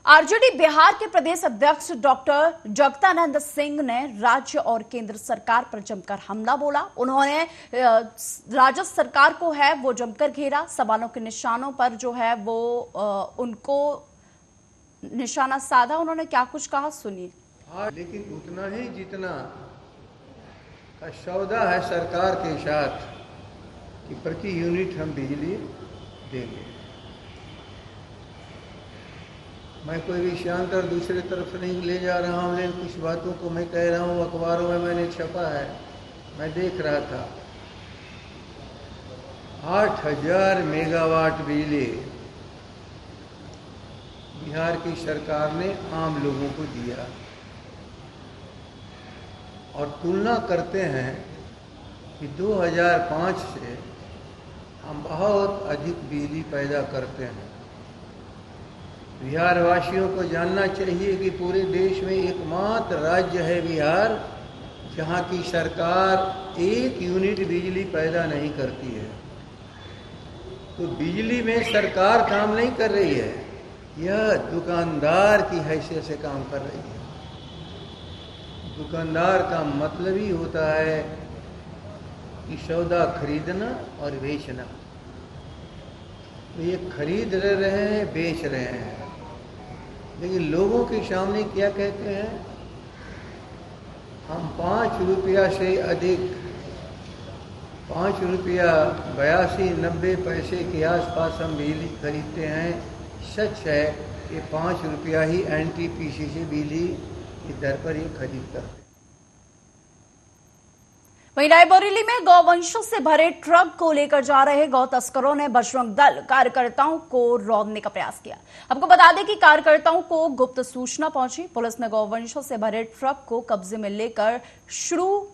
RJD Bihar के प्रदेश अध्यक्ष doctor Jagdanand Singh ने राज्य और केंद्र सरकार पर जमकर हमला बोला। उन्होंने राज्य सरकार को है वो जमकर घेरा, सवालों के निशानों पर जो है वो उनको निशाना साधा। उन्होंने क्या कुछ कहा, सुनिए। हाँ, लेकिन उतना ही जितना का सौदा है सरकार के साथ कि प्रति यूनिट हम बिजली देंगे। मैं कोई भी शांतर दूसरे तरफ से नहीं ले जा रहा हूँ, लेकिन कुछ बातों को मैं कह रहा हूँ, अखबारों में मैंने छपा है, मैं देख रहा था। 8000 मेगावाट बिजली बिहार की सरकार ने आम लोगों को दिया और तुलना करते हैं कि 2005 से हम बहुत अधिक बिजली पैदा करते हैं। बिहार वासियों को जानना चाहिए कि पूरे देश में एकमात्र राज्य है बिहार जहां की सरकार 1 यूनिट बिजली पैदा नहीं करती है। तो बिजली में सरकार काम नहीं कर रही है, यह दुकानदार की हैसियत से काम कर रही है। दुकानदार का मतलब ही होता है कि सौदा खरीदना और बेचना। तो ये खरीद रहे हैं, बेच रहे हैं, लेकिन लोगों के सामने क्या कहते हैं? हम 5 रुपया से अधिक, 5 रुपया 82-90 पैसे के आसपास हम बिजली खरीदते हैं। सच है कि 5 रुपया ही NTPC से बिजली की दर पर ये खरीद करते हैं। वहीं रायबरेली में गौवंशों से भरे ट्रक को लेकर जा रहे गौ तस्करों ने बजरंग दल कार्यकर्ताओं को रौंदने का प्रयास किया। आपको बता दें कि कार्यकर्ताओं को गुप्त सूचना पहुंची। पुलिस ने गौवंशों से भरे ट्रक को कब्जे में लेकर शुरू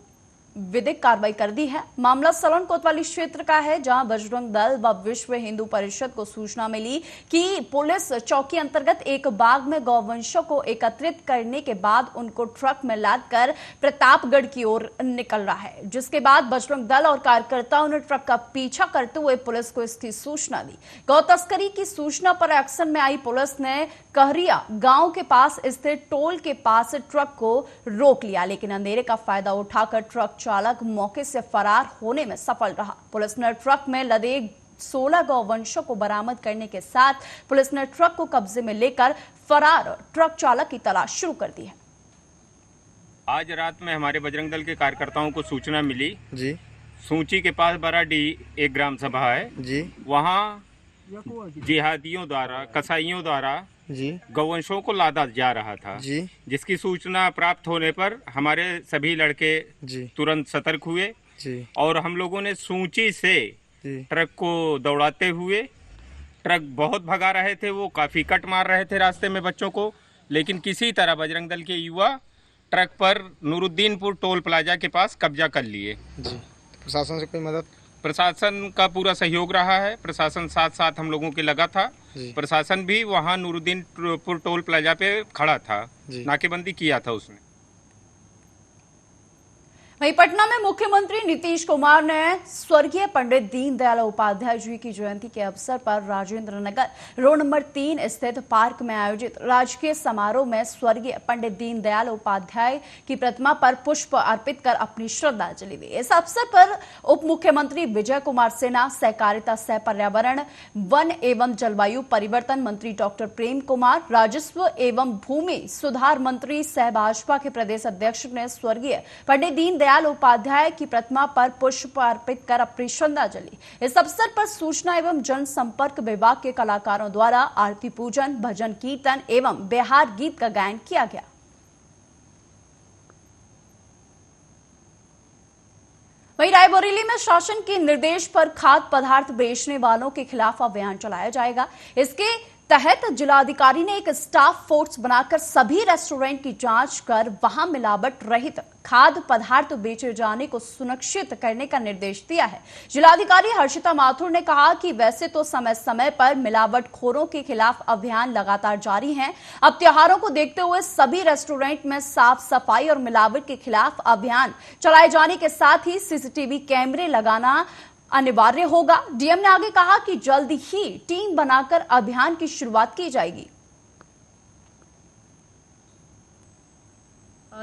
विधिक कार्रवाई कर दी है। मामला सलोन कोतवाली क्षेत्र का है, जहां बजरंग दल व विश्व हिंदू परिषद को सूचना मिली कि पुलिस चौकी अंतर्गत एक बाग में गौवंशों को एकत्रित करने के बाद उनको ट्रक में लादकर प्रतापगढ़ की ओर निकल रहा है, जिसके बाद बजरंग दल और कार्यकर्ताओं ने ट्रक का पीछा करते हुए पुलिस को इसकी सूचना दी। गौ तस्करी की सूचना पर एक्शन में आई पुलिस ने कहरिया गांव के पास स्थित टोल के पास ट्रक को रोक लिया, लेकिन अंधेरे का फायदा उठाकर ट्रक चालक मौके से फरार होने में सफल रहा। पुलिस ने ट्रक में लदे 16 गौवंशों को बरामद करने के साथ पुलिस ने ट्रक को कब्जे में लेकर फरार ट्रक चालक की तलाश शुरू कर दी है। आज रात में हमारे बजरंग दल के कार्यकर्ताओं को सूचना मिली जी, सूची के पास बराडी एक ग्राम सभा है जी, वहाँ जिहादियों द्वारा, कसाईयों द्वारा जी, गौवंशों को लादा जा रहा था जी, जिसकी सूचना प्राप्त होने पर हमारे सभी लड़के जी, तुरंत सतर्क हुए जी, और हम लोगों ने सूची से जी, ट्रक को दौड़ाते हुए, ट्रक बहुत भगा रहे थे, वो काफी कट मार रहे थे रास्ते में बच्चों को, लेकिन किसी तरह बजरंग दल के युवा ट्रक पर नूरुद्दीनपुर टोल प्लाजा के पास कब्जा कर लिए। जी। प्रशासन से कोई मदद? प्रशासन का पूरा सहयोग रहा है, प्रशासन साथ साथ हम लोगों के लगा था। प्रशासन भी वहाँ नूरुद्दीनपुर टोल प्लाजा पे खड़ा था, नाकेबंदी किया था उसने। वहीं पटना में मुख्यमंत्री नीतीश कुमार ने स्वर्गीय पंडित दीनदयाल उपाध्याय जी की जयंती के अवसर पर राजेंद्र नगर रोड नंबर 3 स्थित पार्क में आयोजित राजकीय समारोह में स्वर्गीय पंडित दीनदयाल उपाध्याय की प्रतिमा पर पुष्प अर्पित कर अपनी श्रद्धांजलि दी। इस अवसर पर उप मुख्यमंत्री विजय कुमार सिन्हा, सहकारिता सह पर्यावरण वन एवं जलवायु परिवर्तन मंत्री डॉक्टर प्रेम कुमार, राजस्व एवं भूमि सुधार मंत्री सह भाजपा के प्रदेश अध्यक्ष ने स्वर्गीय पंडित दीनदयाल उपाध्याय की प्रतिमा पर पुष्प अर्पित कर अपनी श्रद्धांजलि। इस अवसर पर सूचना एवं जनसंपर्क विभाग के कलाकारों द्वारा आरती पूजन, भजन कीर्तन एवं बिहार गीत का गायन किया गया। वहीं रायबरेली में शासन के निर्देश पर खाद्य पदार्थ बेचने वालों के खिलाफ अभियान चलाया जाएगा। इसके तहत जिलाधिकारी ने एक स्टाफ फोर्स बनाकर सभी रेस्टोरेंट की जांच कर वहां मिलावट रहित खाद्य पदार्थ बेचे जाने को सुनिश्चित करने का निर्देश दिया है। जिलाधिकारी हर्षिता माथुर ने कहा कि वैसे तो समय समय पर मिलावटखोरों के खिलाफ अभियान लगातार जारी है। अब त्योहारों को देखते हुए सभी रेस्टोरेंट में साफ सफाई और मिलावट के खिलाफ अभियान चलाए जाने के साथ ही सीसीटीवी कैमरे लगाना अनिवार्य होगा। डीएम ने आगे कहा कि जल्द ही टीम बनाकर अभियान की शुरुआत की जाएगी।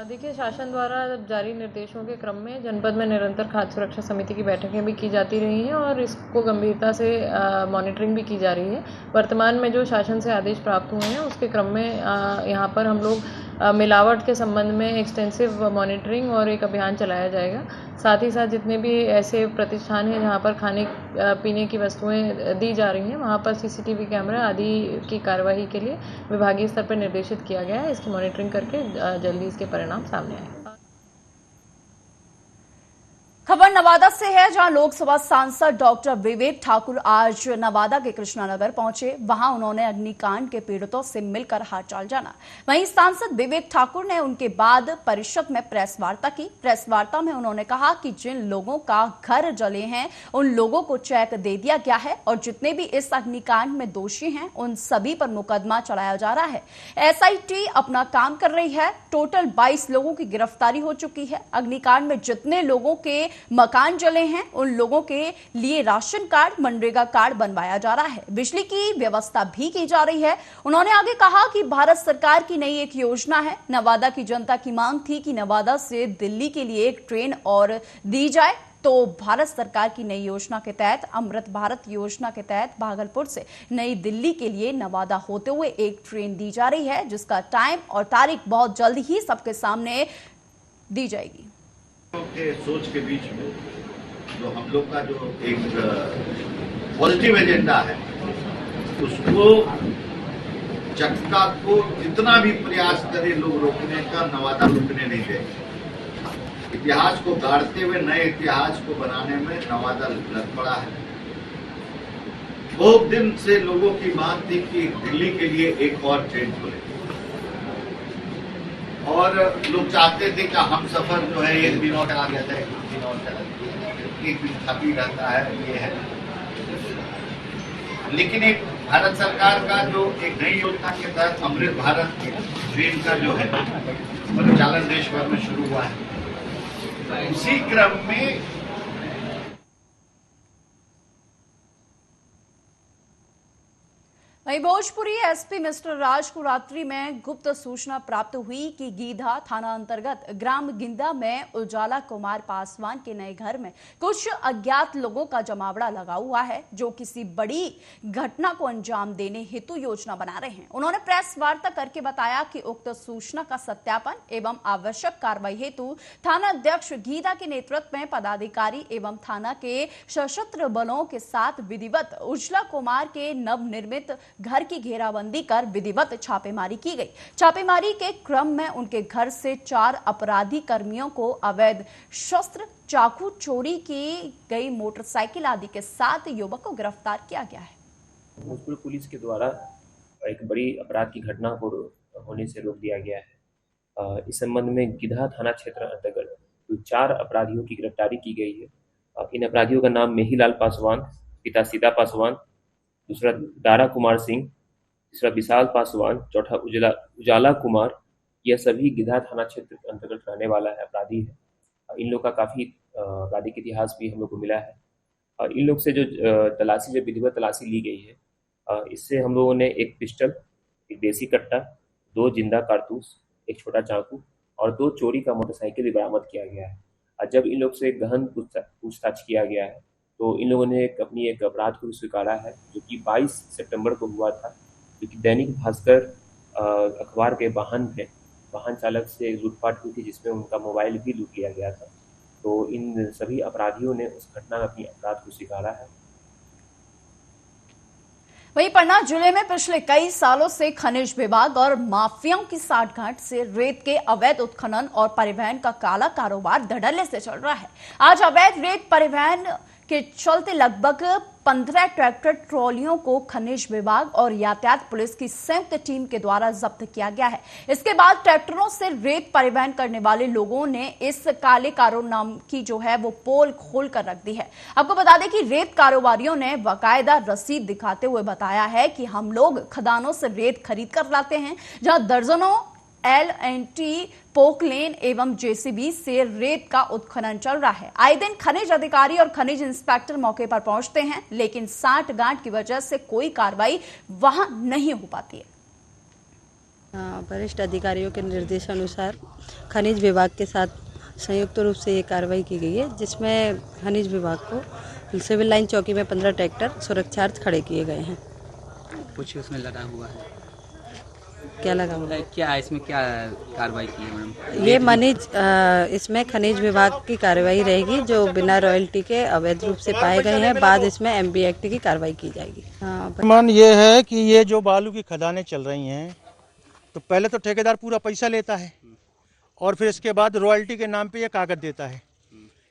देखिए, शासन द्वारा जारी निर्देशों के क्रम में जनपद में निरंतर खाद्य सुरक्षा समिति की बैठकें भी की जाती रही हैं और इसको गंभीरता से मॉनिटरिंग भी की जा रही है। वर्तमान में जो शासन से आदेश प्राप्त हुए हैं उसके क्रम में यहाँ पर हम लोग मिलावट के संबंध में एक्सटेंसिव मॉनिटरिंग और एक अभियान चलाया जाएगा। साथ ही साथ जितने भी ऐसे प्रतिष्ठान हैं जहाँ पर खाने पीने की वस्तुएं दी जा रही हैं वहाँ पर सीसीटीवी कैमरा आदि की कार्यवाही के लिए विभागीय स्तर पर निर्देशित किया गया है। इसकी मॉनिटरिंग करके जल्दी इसके परिणाम सामने आए। खबर नवादा से है, जहां लोकसभा सांसद डॉक्टर विवेक ठाकुर आज नवादा के कृष्णानगर पहुंचे। वहां उन्होंने अग्निकांड के पीड़ितों से मिलकर हालचाल जाना। वहीं सांसद विवेक ठाकुर ने उनके बाद परिषद में प्रेस वार्ता की। प्रेस वार्ता में उन्होंने कहा कि जिन लोगों का घर जले हैं उन लोगों को चेक दे दिया गया है और जितने भी इस अग्निकांड में दोषी हैं उन सभी पर मुकदमा चलाया जा रहा है। एसआईटी अपना काम कर रही है। टोटल 22 लोगों की गिरफ्तारी हो चुकी है। अग्निकांड में जितने लोगों के मकान जले हैं उन लोगों के लिए राशन कार्ड, मनरेगा कार्ड बनवाया जा रहा है। बिजली की व्यवस्था भी की जा रही है। उन्होंने आगे कहा कि भारत सरकार की नई एक योजना है। नवादा की जनता की मांग थी कि नवादा से दिल्ली के लिए एक ट्रेन और दी जाए, तो भारत सरकार की नई योजना के तहत, अमृत भारत योजना के तहत भागलपुर से नई दिल्ली के लिए नवादा होते हुए एक ट्रेन दी जा रही है, जिसका टाइम और तारीख बहुत जल्द ही सबके सामने दी जाएगी। के सोच के बीच में जो हम लोग का जो एक पॉजिटिव एजेंडा है उसको, जनता को जितना भी प्रयास करे लोग रोकने का, नवादा रुकने नहीं देंगे। इतिहास को गाड़ते हुए नए इतिहास को बनाने में नवादा लग पड़ा है। बहुत दिन से लोगों की मांग थी कि दिल्ली के लिए एक और ट्रेन खुले और लोग चाहते थे कि हम सफर जो है एक दिन और चला दिया जाए, एक दिन और चला दिया जाए, एक दिन खाली रहता है, ये है। लेकिन एक भारत सरकार का जो एक नई योजना के तहत अमृत भारत ट्रेन का जो है परिचालन देश भर में शुरू हुआ है। उसी क्रम में वहीं भोजपुरी एसपी मिस्टर राज को रात्रि में गुप्त सूचना प्राप्त हुई कि गीधा थाना अंतर्गत ग्राम गिंदा में उजाला कुमार पासवान के नए घर में कुछ अज्ञात लोगों का जमावड़ा लगा हुआ है, जो किसी बड़ी घटना को अंजाम देने हेतु योजना बना रहे हैं। उन्होंने प्रेस वार्ता करके बताया कि उक्त सूचना का सत्यापन एवं आवश्यक कार्रवाई हेतु थाना अध्यक्ष गीधा के नेतृत्व में पदाधिकारी एवं थाना के सशस्त्र बलों के साथ विधिवत उजाला कुमार के नवनिर्मित घर की घेराबंदी कर विधिवत छापेमारी की गई। छापेमारी के क्रम में उनके घर से 4 अपराधी कर्मियों को अवैध शस्त्र, चाकू, चोरी की गई मोटरसाइकिल आदि के साथ युवक को गिरफ्तार किया गया है। भोजपुर पुलिस के द्वारा एक बड़ी अपराध की घटना को होने से रोक दिया गया है। इस संबंध में गिधा थाना क्षेत्र अंतर्गत 4 अपराधियों की गिरफ्तारी की गई है। इन अपराधियों का नाम मेहीलाल पासवान, पिता सीता पासवान, दूसरा दारा कुमार सिंह, तीसरा विशाल पासवान, चौथा उजाला कुमार। यह सभी गिधा थाना क्षेत्र अंतर्गत रहने वाला है अपराधी है। इन लोग का काफ़ी आपराधिक इतिहास भी हम लोग को मिला है। और इन लोग से जो तलाशी, जो विधिवत तलाशी ली गई है, इससे हम लोगों ने एक पिस्टल, एक देसी कट्टा, 2 जिंदा कारतूस, एक छोटा चाकू और 2 चोरी का मोटरसाइकिल भी बरामद किया गया है। और जब इन लोग से गहन पूछताछ किया गया है तो इन लोगों ने अपनी एक अपराध को स्वीकारा है, जो कि 22 सितंबर को हुआ था, जो कि दैनिक भास्कर अखबार के वाहन चालक से लूटपाट हुई थी, जिसमें उनका मोबाइल भी लूट लिया गया था। तो इन सभी अपराधियों ने उस घटना में अपनी अपराध को स्वीकारा है। वहीं पन्ना जिले में पिछले कई सालों से खनिज विभाग और माफियाओं की साठगांठ से रेत के अवैध उत्खनन और परिवहन का काला कारोबार धड़ल्ले से चल रहा है। आज अवैध रेत परिवहन के चलते लगभग 15 ट्रैक्टर ट्रॉलियों को खनिज विभाग और यातायात पुलिस की संयुक्त टीम के द्वारा जब्त किया गया है। इसके बाद ट्रैक्टरों से रेत परिवहन करने वाले लोगों ने इस काले कारोबार नाम की जो है वो पोल खोल कर रख दी है। आपको बता दें कि रेत कारोबारियों ने बाकायदा रसीद दिखाते हुए बताया है कि हम लोग खदानों से रेत खरीद कर लाते हैं, जहां दर्जनों LNT, पोकलेन एवं जेसीबी से रेत का उत्खनन चल रहा है। आए दिन खनिज अधिकारी और खनिज इंस्पेक्टर मौके पर पहुंचते हैं, लेकिन साठगांठ की वजह से कोई कार्रवाई वहां नहीं हो पाती है। वरिष्ठ अधिकारियों के निर्देशानुसार खनिज विभाग के साथ संयुक्त रूप से ये कार्रवाई की गई है, जिसमें खनिज विभाग को सिविल लाइन चौकी में 15 ट्रैक्टर सुरक्षार्थ खड़े किए गए हैं। कुछ उसमें लगा हुआ है, क्या लगा हुआ है? क्या इसमें क्या कार्रवाई की है मैडम? ये इसमें खनिज विभाग की कार्रवाई रहेगी, जो बिना रॉयल्टी के अवैध रूप से पाए गए हैं। बाद इसमें MB एक्ट की कार्रवाई की जाएगी। मान ये है कि ये जो बालू की खदानें चल रही हैं, तो पहले तो ठेकेदार पूरा पैसा लेता है और फिर इसके बाद रॉयल्टी के नाम पे ये कागज देता है।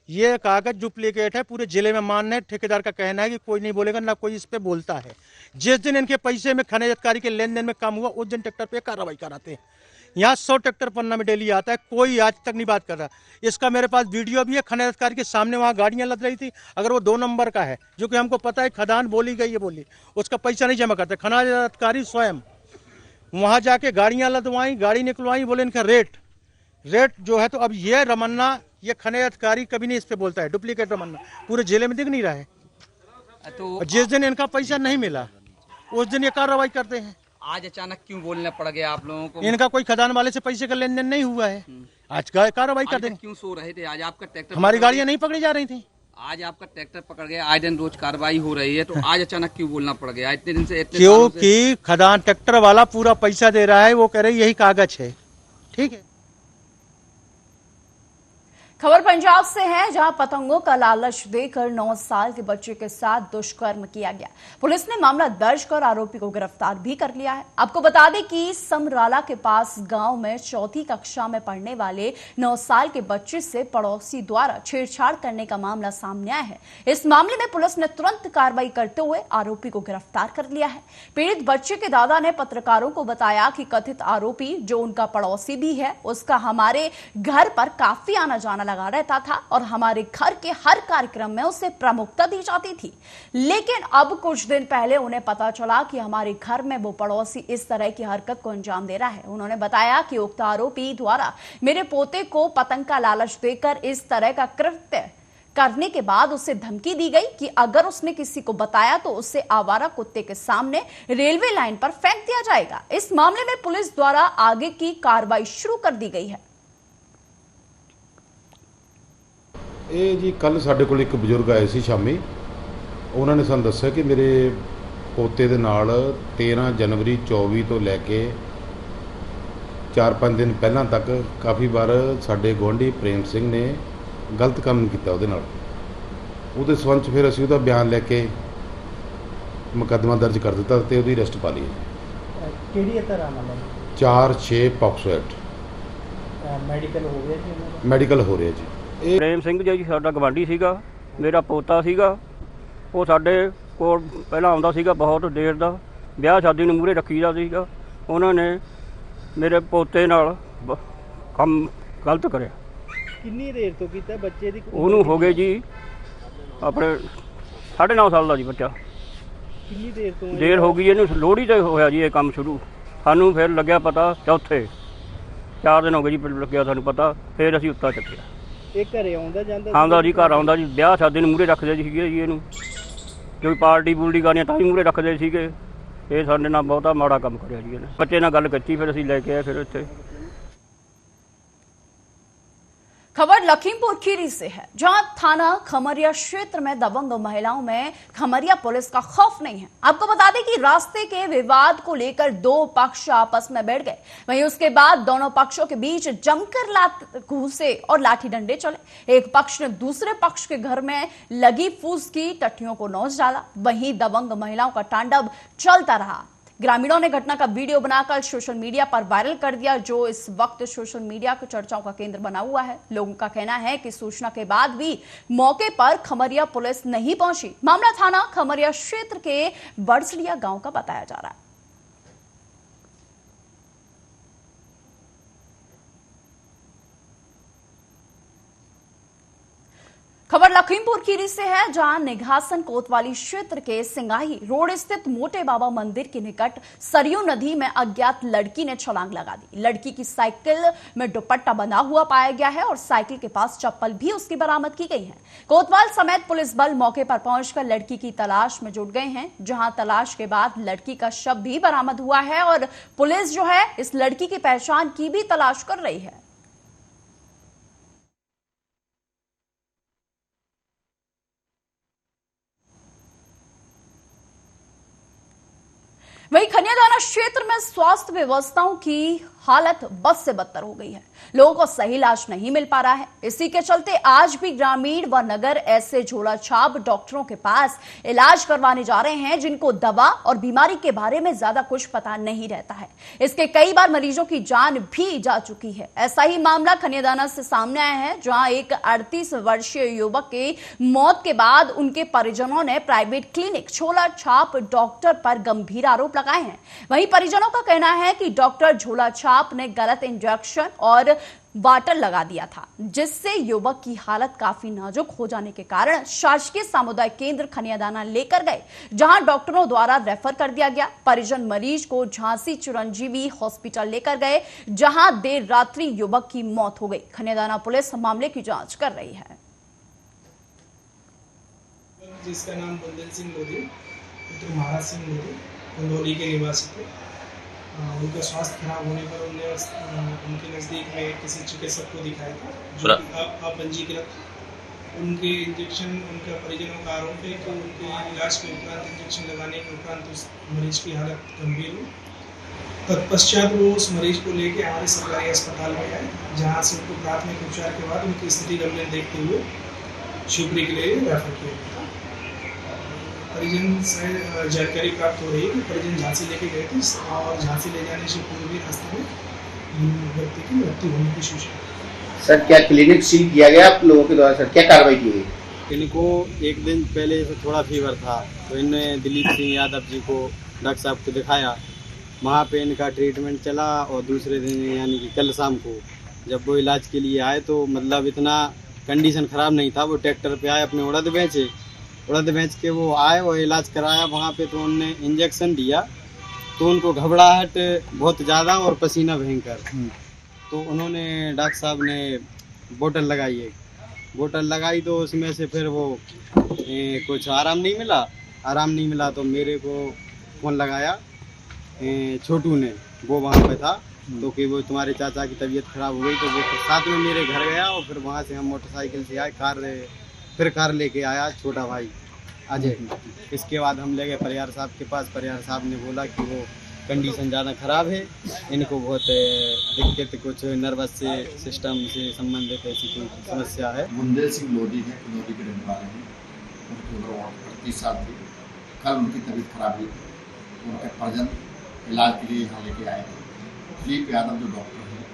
ये कागज डुप्लीकेट है, पूरे जिले में मान्य है। ठेकेदार का कहना है कि कोई नहीं बोलेगा, ना कोई इस पे बोलता है। जिस दिन इनके पैसे में खनिज अधिकारी के लेन देन में काम हुआ, उस दिन ट्रैक्टर पे कार्रवाई कराते हैं। यहाँ 100 ट्रैक्टर पन्ना में डेली आता है, कोई आज तक नहीं बात कर रहा। इसका मेरे पास वीडियो भी है। खनिज अधिकारी के सामने वहाँ गाड़ियाँ लद रही थी। अगर वो 2 नंबर का है, जो कि हमको पता है खदान बोली गई है, बोली उसका पैसा नहीं जमा करते। खनिज अधिकारी स्वयं वहाँ जाके गाड़ियाँ लदवाई, गाड़ी निकलवाई, बोले इनका रेट जो है। तो अब ये रमन्ना, ये खनिज अधिकारी कभी नहीं इस पे बोलता है। डुप्लीकेट रमन्ना पूरे जिले में दिख नहीं रहा है। तो जिस दिन इनका पैसा नहीं मिला, उस दिन ये कार्रवाई करते हैं। आज अचानक क्यों बोलना पड़ गया आप लोगों को? इनका कोई खदान वाले से पैसे का लेन देन नहीं हुआ है। आज कार्रवाई कर देंगे। क्यों सो रहे थे? आज आपका ट्रैक्टर, हमारी गाड़ियाँ नहीं पकड़ी जा रही थी। आज आपका ट्रैक्टर पकड़ गया। आए दिन रोज कार्रवाई हो रही है, तो आज अचानक क्यों बोलना पड़ गया? इतने दिन से, क्योंकि खदान ट्रैक्टर वाला पूरा पैसा दे रहा है। वो कह रहे यही कागज है, ठीक है। खबर पंजाब से है, जहां पतंगों का लालच देकर 9 साल के बच्चे के साथ दुष्कर्म किया गया। पुलिस ने मामला दर्ज कर आरोपी को गिरफ्तार भी कर लिया है। आपको बता दें कि समराला के पास गांव में 4ठी कक्षा में पढ़ने वाले 9 साल के बच्चे से पड़ोसी द्वारा छेड़छाड़ करने का मामला सामने आया है। इस मामले में पुलिस ने तुरंत कार्रवाई करते हुए आरोपी को गिरफ्तार कर लिया है। पीड़ित बच्चे के दादा ने पत्रकारों को बताया कि कथित आरोपी, जो उनका पड़ोसी भी है, उसका हमारे घर पर काफी आना जाना लगा रहता था और हमारे घर के हर कार्यक्रम में उसे प्रमुखता दी जाती थी। लेकिन अब कुछ दिन पहले उन्हें पता चला कि हमारे घर में वो पड़ोसी इस तरह की हरकत को अंजाम दे रहा है। उन्होंने बताया कि उक्त आरोपी द्वारा मेरे पोते को पतंग का लालच देकर इस तरह का कृत्य करने के बाद उसे धमकी दी गई कि अगर उसने किसी को बताया तो उसे आवारा कुत्ते के सामने रेलवे लाइन पर फेंक दिया जाएगा। इस मामले में पुलिस द्वारा आगे की कार्रवाई शुरू कर दी गई है। ਇਹ ਜੀ ਕੱਲ ਸਾਡੇ ਕੋਲ ਇੱਕ ਬਜ਼ੁਰਗ ਆਏ ਸੀ ਸ਼ਾਮੀ। ਉਹਨਾਂ ਨੇ ਸਾਨੂੰ ਦੱਸਿਆ ਕਿ ਮੇਰੇ ਪੋਤੇ ਦੇ ਨਾਲ 13 ਜਨਵਰੀ 24 ਤੋਂ ਲੈ ਕੇ 4-5 ਦਿਨ ਪਹਿਲਾਂ ਤੱਕ ਕਾਫੀ ਵਾਰ ਸਾਡੇ ਗੁਆਂਢੀ ਪ੍ਰੇਮ ਸਿੰਘ ਨੇ ਗਲਤ ਕੰਮ ਕੀਤਾ ਉਹਦੇ ਨਾਲ। ਉਹਦੇ ਸੰਬੰਧ 'ਚ ਫਿਰ ਅਸੀਂ ਉਹਦਾ ਬਿਆਨ ਲੈ ਕੇ ਮੁਕੱਦਮਾ ਦਰਜ ਕਰ ਦਿੱਤਾ ਤੇ ਉਹਦੀ ਅਰੈਸਟ ਪਾ ਲਈ। ਕਿਹੜੀ ਤਰ੍ਹਾਂ ਨਾਲ? 4-6 ਪੌਕਸੋ ਐਕਟ। ਮੈਡੀਕਲ ਹੋ ਗਿਆ ਜੀ? ਮੈਡੀਕਲ ਹੋ ਰਿਹਾ ਜੀ। ਪ੍ਰੇਮ ਸਿੰਘ ਜੀ ਸਾਡਾ ਗਵਾਂਢੀ ਸੀਗਾ, ਮੇਰਾ ਪੋਤਾ ਸੀਗਾ। ਉਹ ਸਾਡੇ ਕੋਲ ਪਹਿਲਾਂ ਆਉਂਦਾ ਸੀਗਾ ਬਹੁਤ ਦੇਰ ਦਾ। ਵਿਆਹ ਸ਼ਾਦੀ ਨੂੰ ਮੂਹਰੇ ਰੱਖੀਦਾ ਸੀਗਾ। ਉਹਨਾਂ ਨੇ ਮੇਰੇ ਪੋਤੇ ਨਾਲ ਕੰਮ ਗਲਤ ਕਰਿਆ। ਕਿੰਨੀ ਦੇਰ ਤੋਂ ਕੀਤਾ ਬੱਚੇ ਦੀ? ਉਹਨੂੰ ਹੋ ਗਏ ਜੀ ਆਪਣੇ 9.5 ਸਾਲ ਦਾ ਜੀ ਬੱਚਾ। ਕਿੰਨੀ ਦੇਰ ਤੋਂ? ਦੇਰ ਹੋ ਗਈ ਇਹਨੂੰ, ਲੋਹੜੀ ਤੇ ਹੋਇਆ ਜੀ ਇਹ ਕੰਮ ਸ਼ੁਰੂ। ਸਾਨੂੰ ਫਿਰ ਲੱਗਿਆ ਪਤਾ ਚੌਥੇ 4 ਦਿਨ ਹੋ ਗਏ ਜੀ ਲੱਗਿਆ ਸਾਨੂੰ ਪਤਾ। ਫਿਰ ਅਸੀਂ ਉੱਤਾ ਚੱਕਿਆ। ਇਹ ਘਰੇ ਆਉਂਦਾ ਜਾਂਦਾ? ਆਉਂਦਾ ਜੀ, ਘਰ ਆਉਂਦਾ ਜੀ। ਵਿਆਹ ਸ਼ਾਦੀ ਨੂੰ ਮੂਹਰੇ ਰੱਖਦੇ ਸੀਗੇ ਜੀ ਇਹਨੂੰ, ਕੋਈ ਪਾਰਟੀ ਪੂਲਟੀ ਗਾਣੀਆਂ ਤਾਂ ਹੀ ਮੂਹਰੇ ਰੱਖਦੇ ਸੀਗੇ। ਇਹ ਸਾਡੇ ਨਾਲ ਬਹੁਤਾ ਮਾੜਾ ਕੰਮ ਕਰਿਆ ਜੀ ਇਹਨੇ। ਬੱਚੇ ਨਾਲ ਗੱਲ ਕੀਤੀ, ਫਿਰ ਅਸੀਂ ਲੈ ਕੇ ਆਏ ਫਿਰ ਇੱਥੇ। खबर लखीमपुर खीरी से है, जहां थाना खमरिया क्षेत्र में दबंग महिलाओं में खमरिया पुलिस का खौफ नहीं है। आपको बता दें कि रास्ते के विवाद को लेकर 2 पक्ष आपस में बैठ गए। वहीं उसके बाद दोनों पक्षों के बीच जमकर घूसे और लाठी डंडे चले। एक पक्ष ने दूसरे पक्ष के घर में लगी फूस की टट्टियों को नोच डाला। वहीं दबंग महिलाओं का तांडव चलता रहा। ग्रामीणों ने घटना का वीडियो बनाकर सोशल मीडिया पर वायरल कर दिया, जो इस वक्त सोशल मीडिया की चर्चाओं का केंद्र बना हुआ है। लोगों का कहना है कि सूचना के बाद भी मौके पर खमरिया पुलिस नहीं पहुंची। मामला थाना खमरिया क्षेत्र के बड़सड़िया गांव का बताया जा रहा है। खबर लखीमपुर खीरी से है, जहां निघासन कोतवाली क्षेत्र के सिंगाही रोड स्थित मोटे बाबा मंदिर के निकट सरयू नदी में अज्ञात लड़की ने छलांग लगा दी। लड़की की साइकिल में दुपट्टा बंधा हुआ पाया गया है और साइकिल के पास चप्पल भी उसकी बरामद की गई है। कोतवाल समेत पुलिस बल मौके पर पहुंचकर लड़की की तलाश में जुट गए हैं, जहां तलाश के बाद लड़की का शव भी बरामद हुआ है और पुलिस जो है इस लड़की की पहचान की भी तलाश कर रही है। वहीं खनियादाना क्षेत्र में स्वास्थ्य व्यवस्थाओं की हालत बद से बदतर हो गई है। लोगों को सही इलाज नहीं मिल पा रहा है। इसी के चलते आज भी ग्रामीण व नगर ऐसे झोला छाप डॉक्टरों के पास इलाज करवाने जा रहे हैं जिनको दवा और बीमारी के बारे में ज्यादा कुछ पता नहीं रहता है। इसके कई बार मरीजों की जान भी जा चुकी है। ऐसा ही मामला खनियादाना से सामने आया है, जहां एक 38 वर्षीय युवक की मौत के बाद उनके परिजनों ने प्राइवेट क्लिनिक झोला छाप डॉक्टर पर गंभीर आरोप लगाए हैं। वहीं परिजनों का कहना है कि डॉक्टर झोला छाप ने गलत इंजेक्शन और वाटर लगा दिया था, जिससे युवक की हालत काफी नाजुक हो जाने के कारण शासकीय सामुदायिक केंद्र खनियादाना लेकर गए, जहां डॉक्टरों द्वारा रेफर कर दिया गया। परिजन मरीज को झांसी चिरंजीवी हॉस्पिटल लेकर गए, जहां देर रात्रि युवक की मौत हो गई। खनियादाना पुलिस मामले की जांच कर रही है। जिसका नाम बुंदेल सिंह लोधी, पुत्र महाराज सिंह लोधी, कंदौली के निवासी थे। उनका स्वास्थ्य खराब होने पर उनके नज़दीक में किसी चिकित्सक को दिखाया था, जो अपंजीकृत। उनके इंजेक्शन, उनका परिजनों का आरोप है कि उनके इलाज के उपरांत, इंजेक्शन लगाने के उपरांत उस मरीज की हालत गंभीर हुई। तत्पश्चात वो उस मरीज को लेकर हमारे सरकारी अस्पताल में आए, जहाँ से उनको प्राथमिक उपचार के बाद उनकी स्थिति गंभीर देखते हुए शिवपुरी के लिए रेफर किया गया था। परिजन से जानकारी प्राप्त हो रही है कि परिजन झांसी लेके गए थे और झांसी ले जाने से पूर्व रास्ते में व्यक्ति की मृत्यु होने की सूचना। सर, क्या क्लिनिक सील किया गया आप लोगों के द्वारा? सर, क्या कार्रवाई की गई? इनको एक दिन पहले से थोड़ा फीवर था, तो इनने दिलीप सिंह यादव जी को डॉक्टर साहब को दिखाया। वहाँ पे इनका ट्रीटमेंट चला और दूसरे दिन यानी कि कल शाम को जब वो इलाज के लिए आए तो मतलब इतना कंडीशन ख़राब नहीं था। वो ट्रैक्टर पे आए, अपने उड़द बेच के वो आए और इलाज कराया वहाँ पे। तो उनने इंजेक्शन दिया तो उनको घबराहट बहुत ज़्यादा और पसीना भयंकर। तो उन्होंने डॉक्टर साहब ने बोतल लगाई तो उसमें से फिर वो कुछ आराम नहीं मिला। तो मेरे को फ़ोन लगाया छोटू ने, वो वहाँ पे था, तो कि वो तुम्हारे चाचा की तबीयत ख़राब हो गई। तो वो साथ में मेरे घर गया और फिर वहाँ से हम मोटरसाइकिल से आए, कार लेके आया छोटा भाई अजय। इसके बाद हम ले गए परिहार साहब के पास। परिहार साहब ने बोला कि वो कंडीशन ज़्यादा ख़राब है, इनको बहुत दिक्कत, कुछ नर्वस से सिस्टम से संबंधित ऐसी कोई समस्या है। बुंदेल सिंह लोधी है, कंदौली के रहने वाले हैं। उनकी उम्र 38 साल थी। कल उनकी तबीयत खराब हुई, उनके परिजन इलाज के लिए यहाँ लेके आए। दिलीप यादव जो डॉक्टर हैं,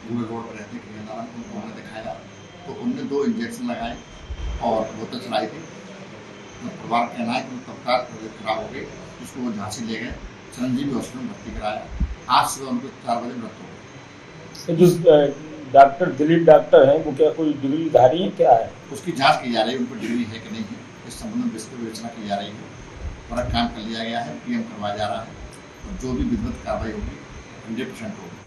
पूरे रोड पर रहते हैं, उन्होंने दिखाया तो उनने 2 इंजेक्शन लगाए और बोतल चलाई थी। तो परिवार का कहना है कि तत्काल तबीयत खराब हो गई, उसको वो झांसी ले गए, चिरंजीवी हॉस्पिटल में भर्ती कराया। आज सुबह उनको 4 बजे मृत्यु हो गई। जो डॉक्टर दिलीप डॉक्टर हैं, वो क्या कोई डिग्रीधारी है, क्या है? उसकी जांच की जा रही है, उनको डिग्री है कि नहीं है, इस संबंध में विस्तृत विवेचना की जा रही है। पूरा काम कर लिया गया है, पीएम करवाया जा रहा है और जो भी विधिवत कार्रवाई होगी 100% होगी।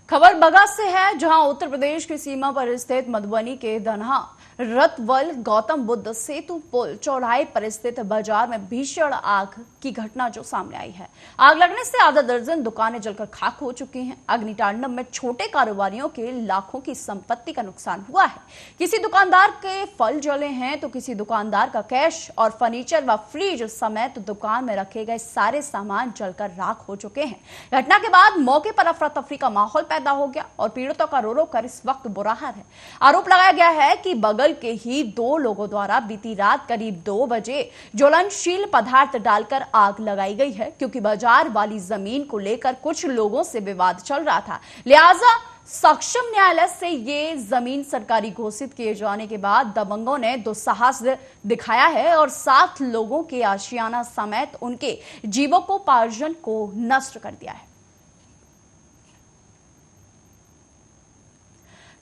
खबर बगा से है, जहां उत्तर प्रदेश की सीमा पर स्थित मधुबनी के धनहा रतवल गौतम बुद्ध सेतु पुल चौराहे पर स्थित बाजार में भीषण आग की घटना जो सामने आई है। आग लगने से आधा दर्जन दुकानें जलकर खाक हो चुकी हैं। अग्नितांडव में छोटे कारोबारियों के लाखों की संपत्ति का नुकसान हुआ है। किसी दुकानदार के फल जले हैं तो किसी दुकानदार का कैश और फर्नीचर व फ्रिज समेत दुकान में रखे गए सारे सामान जलकर राख हो चुके हैं। घटना के बाद मौके पर अफरा तफरी का माहौल पैदा हो गया और पीड़ितों का रो रो कर इस वक्त बुरा हाल है। आरोप लगाया गया है कि बगल के ही 2 लोगों द्वारा बीती रात करीब 2 बजे ज्वलनशील पदार्थ डालकर आग लगाई गई है, क्योंकि बाजार वाली जमीन को लेकर कुछ लोगों से विवाद चल रहा था। लिहाजा सक्षम न्यायालय से ये जमीन सरकारी घोषित किए जाने के बाद दबंगों ने दुस्साहस दिखाया है और 7 लोगों के आशियाना समेत उनके जीवकोपार्जन को नष्ट कर दिया है।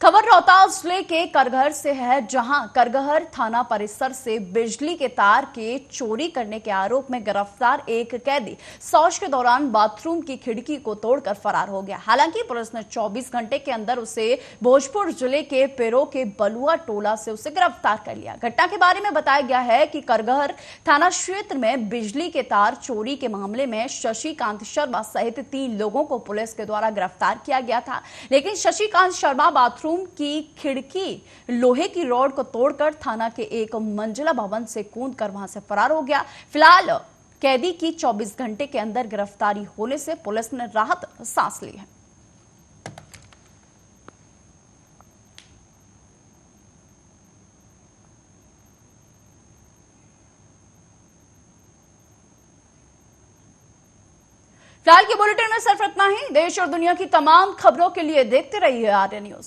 खबर रोहतास जिले के करगहर से है, जहां करगहर थाना परिसर से बिजली के तार के चोरी करने के आरोप में गिरफ्तार एक कैदी शौच के दौरान बाथरूम की खिड़की को तोड़कर फरार हो गया। हालांकि पुलिस ने 24 घंटे के अंदर उसे भोजपुर जिले के पेरो के बलुआ टोला से उसे गिरफ्तार कर लिया। घटना के बारे में बताया गया है कि करगहर थाना क्षेत्र में बिजली के तार चोरी के मामले में शशिकांत शर्मा सहित 3 लोगों को पुलिस के द्वारा गिरफ्तार किया गया था, लेकिन शशिकांत शर्मा बाथरूम की खिड़की लोहे की रॉड को तोड़कर थाना के एक मंजिला भवन से कूदकर वहां से फरार हो गया। फिलहाल कैदी की 24 घंटे के अंदर गिरफ्तारी होने से पुलिस ने राहत सांस ली है। फिलहाल के बुलेटिन में सिर्फ इतना ही। देश और दुनिया की तमाम खबरों के लिए देखते रहिए आर्य न्यूज।